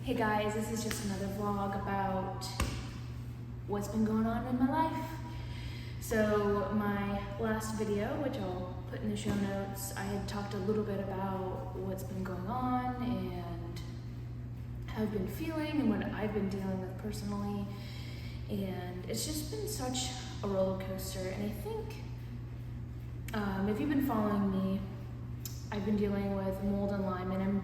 Hey guys, this is just another vlog about what's been going on in my life. So my last video, which I'll put in the show notes, I had talked a little bit about what's been going on and how I've been feeling and what I've been dealing with personally. And it's just been such a roller coaster. And I think if you've been following me, I've been dealing with mold and Lyme, and I'm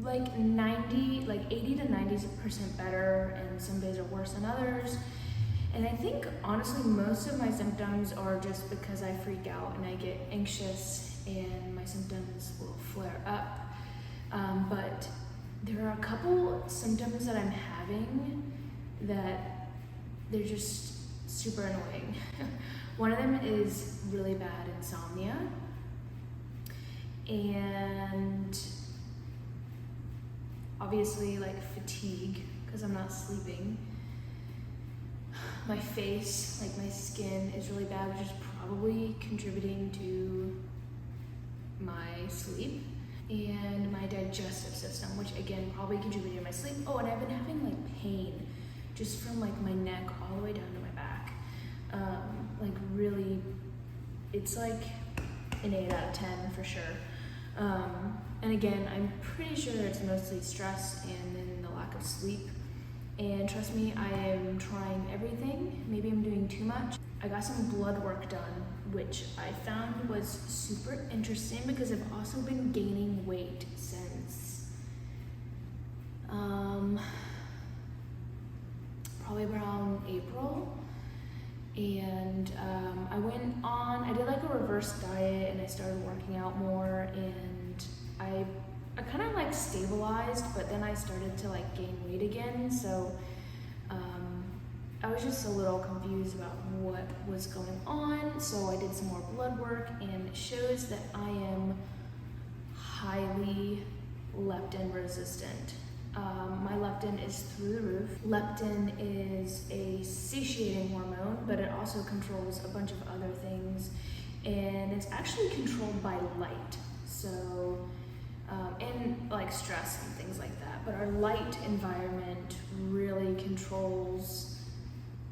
like 80 to 90% better, and some days are worse than others. And I think honestly most of my symptoms are just because I freak out and I get anxious and my symptoms will flare up. But there are a couple symptoms that I'm having that they're just super annoying. One of them is really bad insomnia, and obviously like fatigue because I'm not sleeping. My face, like my skin is really bad, which is probably contributing to my sleep. And my digestive system, which again probably contributed to my sleep. Oh, and I've been having like pain just from like my neck all the way down to my back. Like really, it's like an 8 out of 10 for sure. And again, I'm pretty sure it's mostly stress and then the lack of sleep. And trust me, I am trying everything. Maybe I'm doing too much. I got some blood work done, which I found was super interesting because I've also been gaining weight since probably around April. And I did like a reverse diet and I started working out more, and I kind of like stabilized, but then I started to like gain weight again. So I was just a little confused about what was going on. So I did some more blood work, and it shows that I am highly leptin resistant. My leptin is through the roof. Leptin is a satiating hormone, but it also controls a bunch of other things, and it's actually controlled by light. So, and like stress and things like that. But our light environment really controls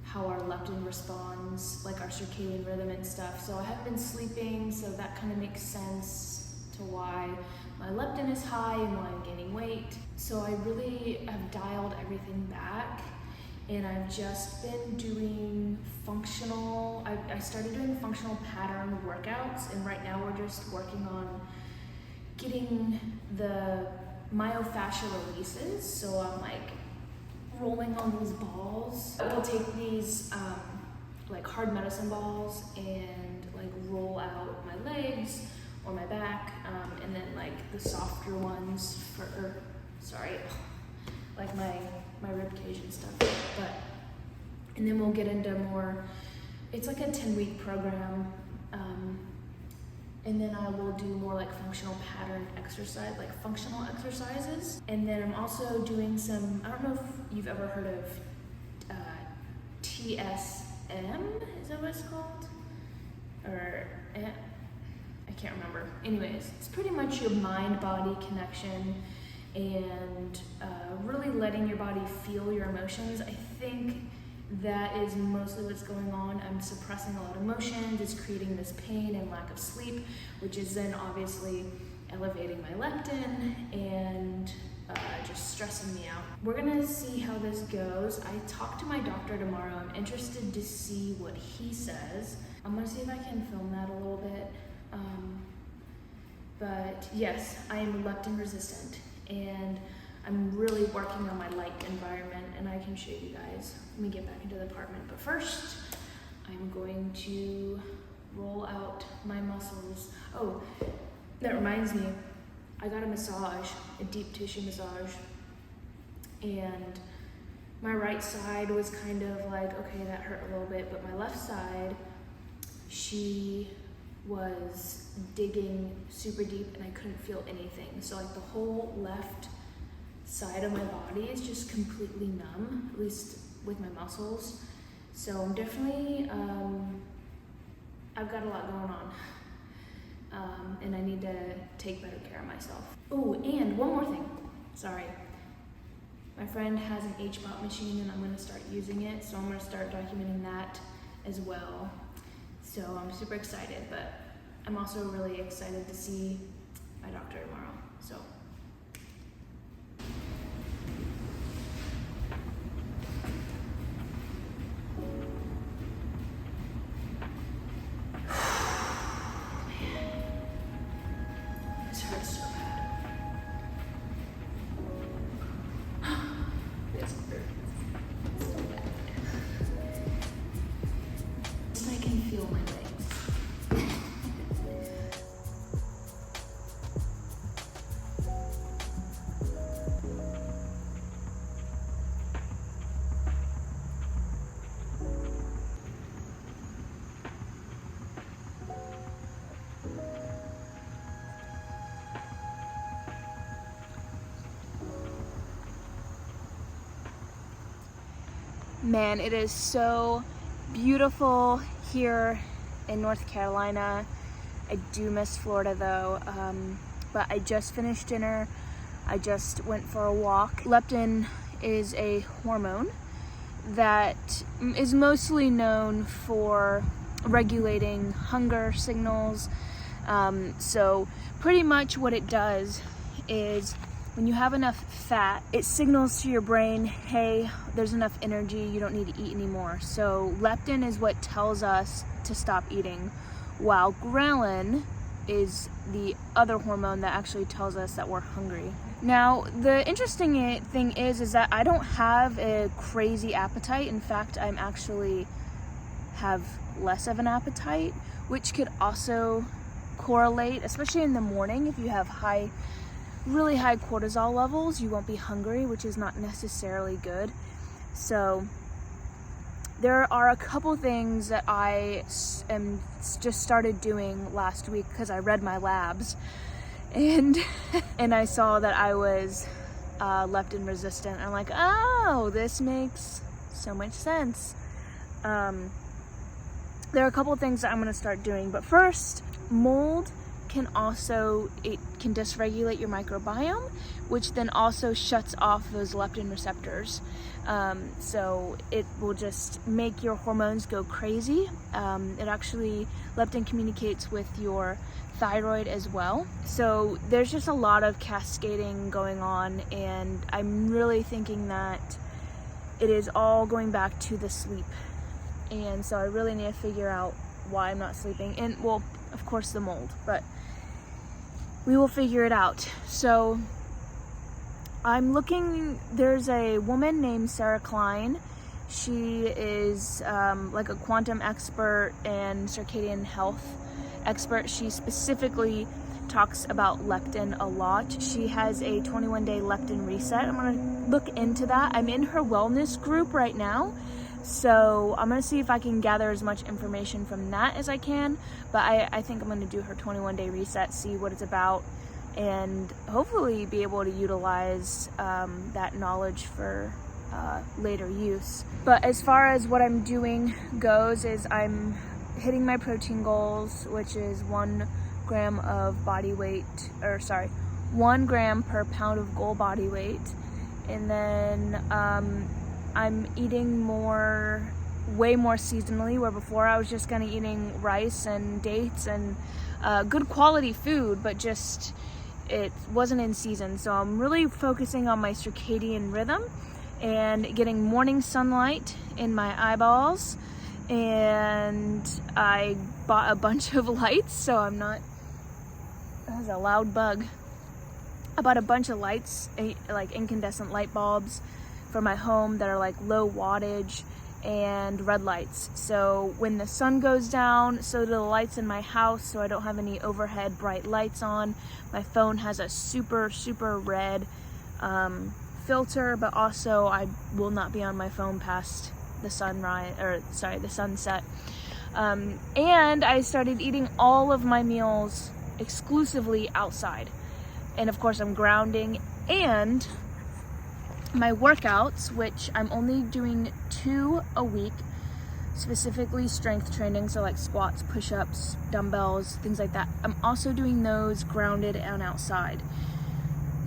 how our leptin responds, like our circadian rhythm and stuff. So I haven't been sleeping, so that kind of makes sense to why my leptin is high and why I'm gaining weight. So I really have dialed everything back, and I've just been doing functional, I started doing functional pattern workouts, and right now we're just working on getting the myofascial releases. So I'm like rolling on these balls. We'll take these like hard medicine balls and like roll out my legs or my back, and then like the softer ones like my rib cage and stuff. And then we'll get into more, it's like a 10-week program, and then I will do more like functional pattern exercise, like functional exercises. And then I'm also doing some, I don't know if you've ever heard of TSM, is that what it's called? Or I can't remember. Anyways, it's pretty much your mind-body connection and really letting your body feel your emotions. I think that is mostly what's going on. I'm suppressing a lot of emotions. It's creating this pain and lack of sleep, which is then obviously elevating my leptin and just stressing me out. We're gonna see how this goes. I talk to my doctor tomorrow. I'm interested to see what he says. I'm gonna see if I can film that a little bit. But yes, I am leptin resistant, and I'm really working on my light environment, and I can show you guys. Let me get back into the apartment. But first, I'm going to roll out my muscles. Oh, that reminds me, I got a massage, a deep tissue massage, and my right side was kind of like, okay, that hurt a little bit, but my left side, she was digging super deep and I couldn't feel anything. So like the whole left side of my body is just completely numb, at least with my muscles. So I'm definitely, I've got a lot going on, and I need to take better care of myself. Oh, and one more thing, sorry. My friend has an HBOT machine and I'm going to start using it, so I'm going to start documenting that as well. So I'm super excited, but I'm also really excited to see my doctor tomorrow. So. This hurts so bad. This hurts so bad. I can feel my legs. Man, it is so beautiful here in North Carolina. I do miss Florida though, but I just finished dinner. I just went for a walk. Leptin is a hormone that is mostly known for regulating hunger signals. So pretty much what it does is when you have enough fat, it signals to your brain, hey, there's enough energy, you don't need to eat anymore. So leptin is what tells us to stop eating, while ghrelin is the other hormone that actually tells us that we're hungry. Now, the interesting thing is that I don't have a crazy appetite. In fact, I'm actually have less of an appetite, which could also correlate, especially in the morning. If you have really high cortisol levels, you won't be hungry, which is not necessarily good. So there are a couple things that I just started doing last week because I read my labs and I saw that I was leptin resistant. I'm like, oh, this makes so much sense. There are a couple things that I'm going to start doing, but first, mold can dysregulate your microbiome, which then also shuts off those leptin receptors. So it will just make your hormones go crazy. Leptin communicates with your thyroid as well. So there's just a lot of cascading going on, and I'm really thinking that it is all going back to the sleep. And so I really need to figure out why I'm not sleeping. And well, of course the mold, but we will figure it out. So I'm looking, there's a woman named Sarah Klein. She is like a quantum expert and circadian health expert. She specifically talks about leptin a lot. She has a 21-day leptin reset. I'm gonna look into that. I'm in her wellness group right now. So I'm gonna see if I can gather as much information from that as I can, but I think I'm gonna do her 21-day reset, see what it's about, and hopefully be able to utilize that knowledge for later use. But as far as what I'm doing goes, is I'm hitting my protein goals, which is 1 gram of body weight, 1 gram per pound of goal body weight, and then I'm eating way more seasonally, where before I was just kind of eating rice and dates and good quality food, but just it wasn't in season. So I'm really focusing on my circadian rhythm and getting morning sunlight in my eyeballs. And I bought a bunch of lights, so I'm not, that was a loud bug. I bought a bunch of lights, like incandescent light bulbs for my home that are like low wattage, and red lights. So when the sun goes down, so do the lights in my house, so I don't have any overhead bright lights on. My phone has a super, super red filter, but also I will not be on my phone past the sunset. And I started eating all of my meals exclusively outside. And of course I'm grounding, and my workouts, which I'm only doing 2 a week, specifically strength training, so like squats, push-ups, dumbbells, things like that. I'm also doing those grounded and outside.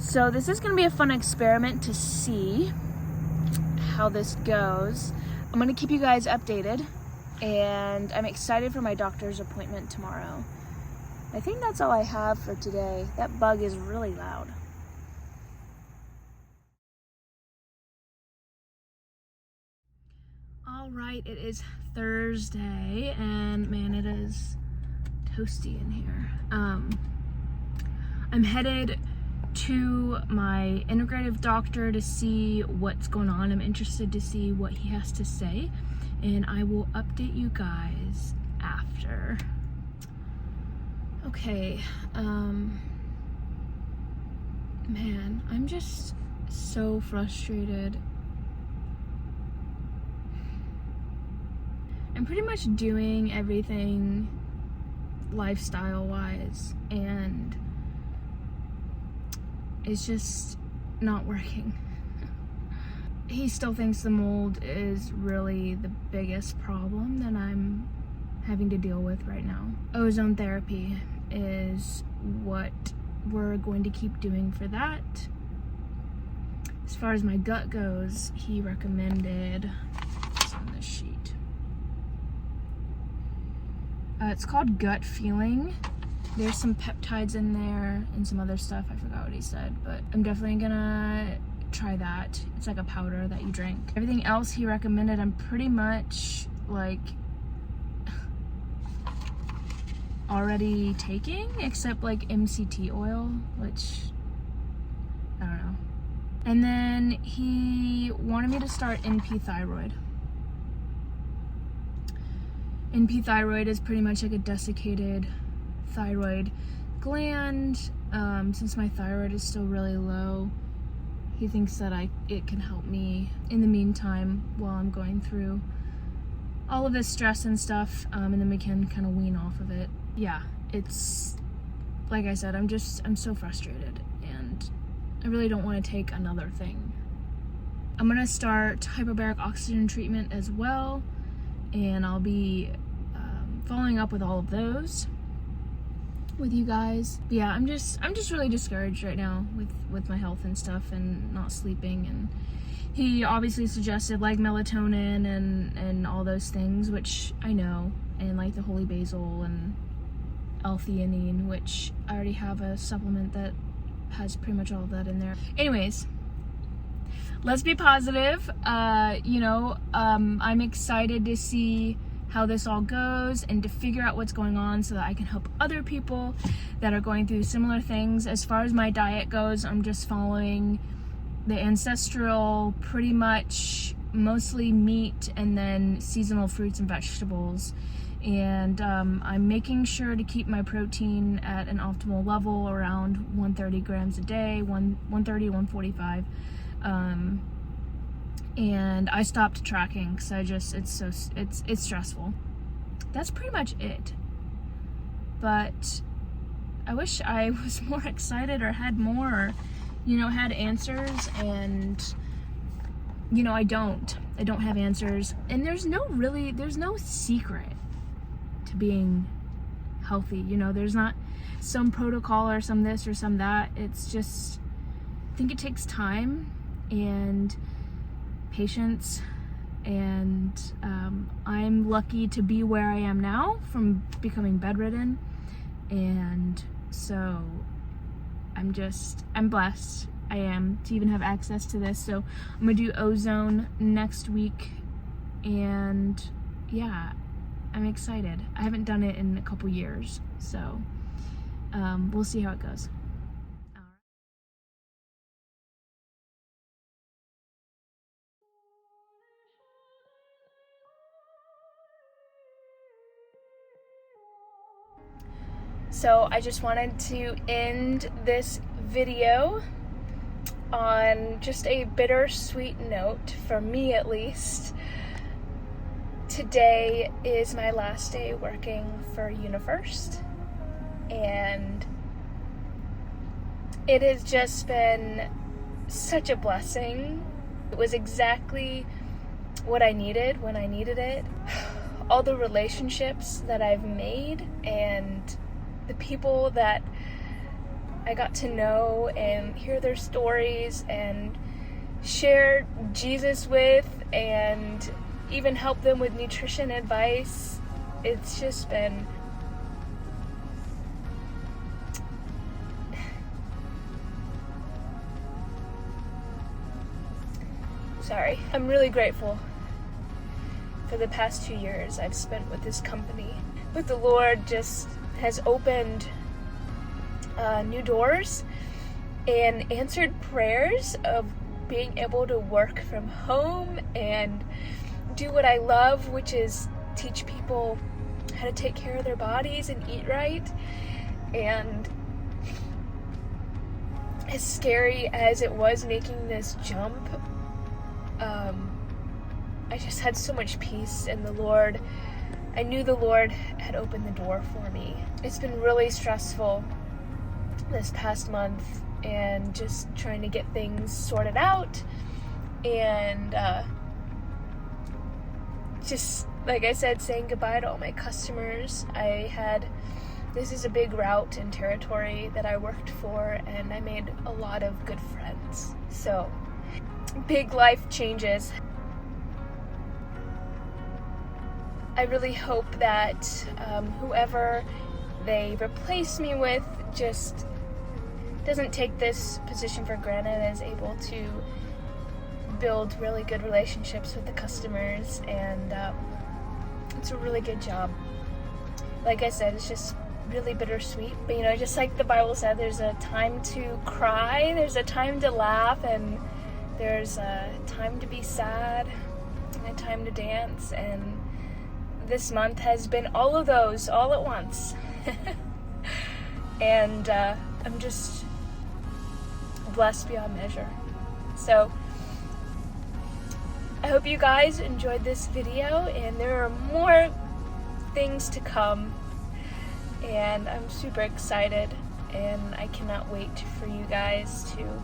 So this is gonna be a fun experiment to see how this goes. I'm gonna keep you guys updated, and I'm excited for my doctor's appointment tomorrow. I think that's all I have for today. That bug is really loud. All right, it is Thursday, and man, it is toasty in here. I'm headed to my integrative doctor to see what's going on. I'm interested to see what he has to say, and I will update you guys after. Okay, man, I'm just so frustrated. I'm pretty much doing everything lifestyle wise, and it's just not working. He still thinks the mold is really the biggest problem that I'm having to deal with right now. Ozone therapy is what we're going to keep doing for that. As far as my gut goes, he recommended, it's on this sheet. It's called Gut Feeling. There's some peptides in there and some other stuff. I forgot what he said, but I'm definitely gonna try that. It's like a powder that you drink. Everything else he recommended, I'm pretty much like already taking, except like MCT oil, which I don't know. And then he wanted me to start NP thyroid. NP thyroid is pretty much like a desiccated thyroid gland. Since my thyroid is still really low, he thinks that it can help me in the meantime while I'm going through all of this stress and stuff, and then we can kind of wean off of it. Yeah, it's like I said, I'm so frustrated, and I really don't want to take another thing. I'm gonna start hyperbaric oxygen treatment as well, and I'll be following up with all of those with you guys. But yeah, I'm just really discouraged right now with my health and stuff, and not sleeping. And he obviously suggested like melatonin and all those things, which I know, and like the holy basil and L-theanine, which I already have a supplement that has pretty much all of that in there. Anyways, let's be positive. I'm excited to see how this all goes and to figure out what's going on so that I can help other people that are going through similar things. As far as my diet goes, I'm just following the ancestral, pretty much mostly meat and then seasonal fruits and vegetables. And I'm making sure to keep my protein at an optimal level around 130 grams a day, 130, 145. And I stopped tracking because it's stressful. That's pretty much it. But I wish I was more excited or had more, had answers, and I don't have answers. And there's no secret to being healthy. There's not some protocol or some this or some that. It's just, I think it takes time and patience, and I'm lucky to be where I am now from becoming bedridden, and so I'm blessed. I am to even have access to this. So I'm gonna do ozone next week, and yeah, I'm excited. I haven't done it in a couple years, so we'll see how it goes. So I just wanted to end this video on just a bittersweet note, for me at least. Today is my last day working for UniFirst, and it has just been such a blessing. It was exactly what I needed when I needed it. All the relationships that I've made and the people that I got to know and hear their stories and share Jesus with, and even help them with nutrition advice. It's just been I'm really grateful for the past 2 years I've spent with this company. With the Lord just has opened new doors and answered prayers of being able to work from home and do what I love, which is teach people how to take care of their bodies and eat right. And as scary as it was making this jump, I just had so much peace in the Lord. I knew the Lord had opened the door for me. It's been really stressful this past month, and just trying to get things sorted out, and just, like I said, saying goodbye to all my customers. This is a big route and territory that I worked for, and I made a lot of good friends. So, big life changes. I really hope that whoever they replace me with just doesn't take this position for granted and is able to build really good relationships with the customers, and it's a really good job. Like I said, it's just really bittersweet, but just like the Bible said, there's a time to cry, there's a time to laugh, and there's a time to be sad, and a time to dance, and this month has been all of those all at once. And I'm just blessed beyond measure. So I hope you guys enjoyed this video, and there are more things to come, and I'm super excited, and I cannot wait for you guys to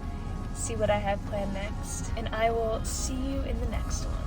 see what I have planned next, and I will see you in the next one.